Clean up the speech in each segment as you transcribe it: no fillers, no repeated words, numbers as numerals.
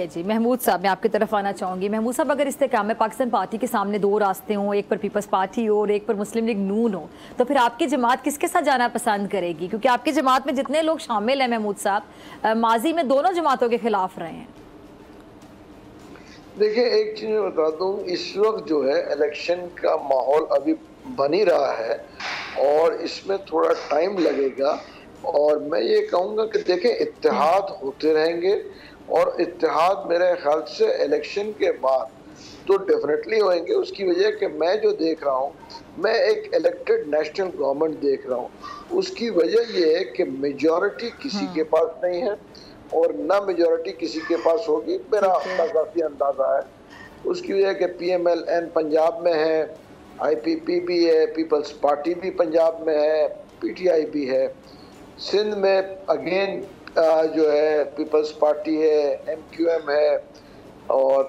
जी महमूद साहब, मैं आपकी तरफ आना चाहूँगी। महमूद साहब, अगर इस्तेकाम में पाकिस्तान पार्टी के सामने दो रास्ते हों, एक पर पीपल्स पार्टी हो और एक पर मुस्लिम लीग नून हो, तो फिर आपकी जमात किसके साथ जाना पसंद करेगी? क्योंकि आपकी जमात में जितने लोग शामिल हैं महमूद साहब, माजी में दोनों जमातों के खिलाफ रहे हैं। देखिए, एक चीज़ मैं बता दूँ, इस वक्त जो है इलेक्शन का माहौल अभी बन ही रहा है और इसमें थोड़ा टाइम लगेगा। और मैं ये कहूँगा कि देखें, इत्तेहाद होते रहेंगे और इत्तेहाद मेरे ख्याल से इलेक्शन के बाद तो डेफिनेटली होंगे। उसकी वजह कि मैं जो देख रहा हूँ, मैं एक इलेक्टेड नेशनल गवर्नमेंट देख रहा हूँ। उसकी वजह ये है कि मेजॉरिटी किसी के पास नहीं है और ना मेजॉरिटी किसी के पास होगी, मेरा अपना ज़ाती अंदाज़ा है। उसकी वजह कि PMLN पंजाब में है, IPP भी है, पीपल्स पार्टी भी पंजाब में है, PTI भी है। सिंध में अगेन जो है पीपल्स पार्टी है, MQM है और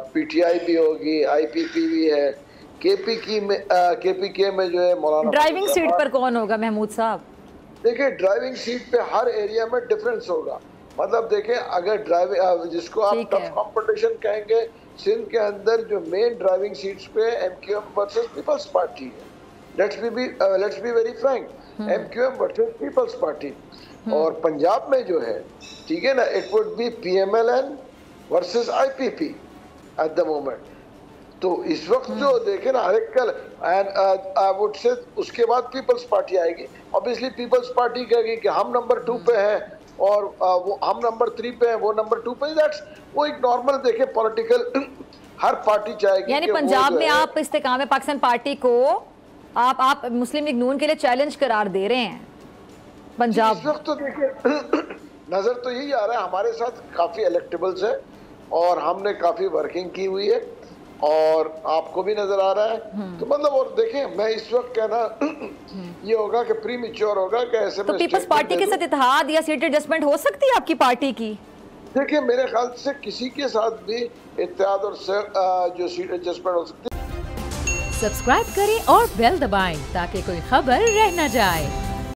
PTI भी होगी, IPP भी है। KPK में जो है मौलाना ड्राइविंग सीट पर कौन होगा महमूद साहब? देखिए, ड्राइविंग सीट पे हर एरिया में डिफरेंस होगा। मतलब देखें, अगर ड्राइविंग जिसको आप टफ कंपटीशन कहेंगे, सिंध के अंदर जो मेन ड्राइविंग सीट्स पे MQM वर्सेस पीपल्स पार्टी है। Let's be very frank, MQM versus People's Party. और पंजाब में जो है, ठीक है ना, it would be PMLN versus IPP at the moment. तो इस वक्त जो देखे ना, हर एक कल एंड आई वुड से उसके बाद पीपल्स पार्टी आएगी। ऑब्वियसली पीपल्स पार्टी कहेगी कि हम नंबर 2 पे हैं और वो हम नंबर 3 पे हैं, वो नंबर 2 पे। दैट्स वो एक नॉर्मल देखे पॉलिटिकल हर पार्टी चाहेगी। यानी पंजाब में आप इस्तेकाम पाकिस्तान पार्टी को आप मुस्लिम लीग नून के लिए चैलेंज करार दे रहे हैं पंजाब? इस वक्त तो देखिए नजर तो यही आ रहा है, हमारे साथ काफी इलेक्टेबल्स है और हमने काफी वर्किंग की हुई है और आपको भी नजर आ रहा है। तो मतलब, और देखें, मैं इस वक्त कहना ये होगा कि प्रीमेच्योर होगा कि ऐसे तो पीपल्स पार्टी के साथ इत्तेहाद या सीट एडजस्टमेंट हो सकती है आपकी पार्टी की? देखिए, मेरे ख्याल से किसी के साथ भी इत्तेहाद और जो सीट एडजस्टमेंट हो सकती है। सब्सक्राइब करें और बेल दबाएं ताकि कोई खबर रह न जाए।